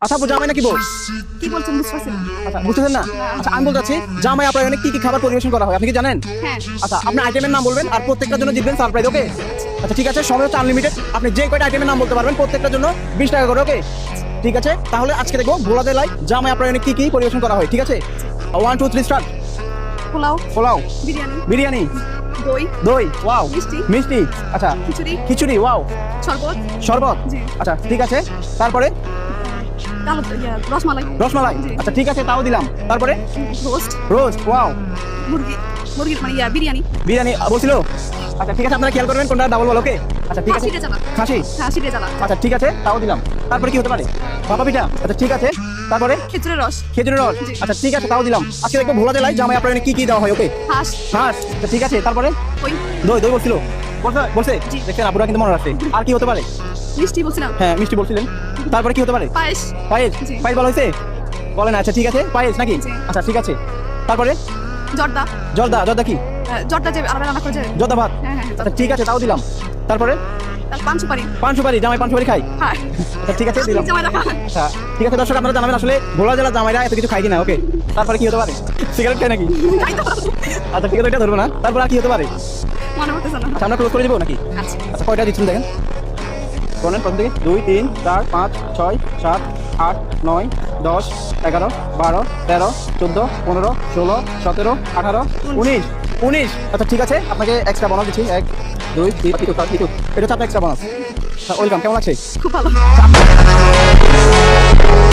আচ্ছা আপু জামাই নাকি বউ? কি বলছেন বুঝতে পারছি না। আচ্ছা বুঝতেছেন না? আচ্ছা আমি বলতে চাচ্ছি জামাই আপনার এখানে কি কি খাবার পরিবেশন করা হয় আপনি কি জানেন? হ্যাঁ আচ্ছা আপনি আইটেমের নাম বলবেন আর প্রত্যেকটার জন্য জিতবেন সারপ্রাইজ, ওকে? আচ্ছা ঠিক আছে, সময় হচ্ছে আনলিমিটেড, আপনি যে কয়টা আইটেমের নাম বলতে পারবেন প্রত্যেকটার জন্য 20 টাকা করে, ওকে? ঠিক আছে, তাহলে আজকে দেখবো ভোলা জেলায় জামাই আপনার এখানে কি কি পরিবেশন করা হয়, ঠিক আছে? 1 2 3 স্টার্ট। পোলাও, পোলাও, বিরিয়ানি, বিরিয়ানি, দই, দই, ওয়াও, মিষ্টি, মিষ্টি, আচ্ছা খিচুড়ি, খিচুড়ি, ওয়াও, শরবত, শরবত, জি। আচ্ছা ঠিক আছে, তারপরে কালো রসমালাই, রসমালাই, জি। আচ্ছা ঠিক আছে তাও দিলাম, তারপরে রোস্ট, রোস্ট, ওয়াও, মুরগির মানে বিরিয়ানি, বিরিয়ানি বলছিল। আচ্ছা ঠিক আছে, আপনারা খেয়াল করবেন কোনটা ডাবল বল, ওকে? আচ্ছা ঠিক আছে, খাসি রেজালা, খাসি, খাসি রেজালা, আচ্ছা ঠিক আছে তাও দিলাম, তারপরে কি হতে পারে? ভাপা পিঠা, আচ্ছা ঠিক আছে, তারপরে খেজুরের রস, খেজুরের রস, জি। আচ্ছা ঠিক আছে তাও দিলাম। আজকে দেখবো ভোলা জেলায় জামাই আপনার এখানে কি কি দেওয়া হয়, ওকে? হাঁস, হাঁস, আচ্ছা ঠিক আছে, তারপরে ওই দই, দই বলছিল, বলছে জি। দেখছেন আপুরা কিন্তু মনে রাখছে। আর কি হতে পারে? মিষ্টি বলছিলাম, হ্যাঁ মিষ্টি বলছিলেন, তারপরে কি হতে পারে? পায়েস, পায়েস, জি। পায়েস বলা হয়েছে, বলেন, আচ্ছা ঠিক আছে পায়েস নাকি? জি। আচ্ছা ঠিক আছে, তারপরে জর্দা, জর্দা, জর্দা কি? জর্দা যে আলাদা রান্না করে যে, জর্দা ভাত, হ্যাঁ হ্যাঁ আচ্ছা ঠিক আছে তাও দিলাম, তারপরে তার পান সুপারি, পান সুপারি, জামাই পান সুপারি খাই, হ্যাঁ আচ্ছা ঠিক আছে দিলাম। জামাই রাখা, আচ্ছা ঠিক আছে দর্শক, আপনারা জানাবেন আসলে ভোলা জেলা জামাইরা এত কিছু খাই কিনা, ওকে? তারপরে কি হতে পারে? সিগারেট খায় নাকি? আচ্ছা ঠিক আছে এটা ধরবো না, তারপর আর কি হতে পারে? মনে পড়তেছে না। আচ্ছা আমরা ক্লোজ করে দেবো নাকি? আচ্ছা আচ্ছা কয়টা দিচ্ছেন দেখেন, বলেন প্রথম থেকে 2 3 4 5 6 7 8 9 10 11 12 13 14 15 16 17 18 19 19। আচ্ছা ঠিক আছে, আপনাকে এক্সট্রা বোনাস দিচ্ছি, 1 2 3 এটা হচ্ছে আপনার এক্সট্রা বোনাস। ওয়েলকাম, কেমন লাগছে? খুব ভালো।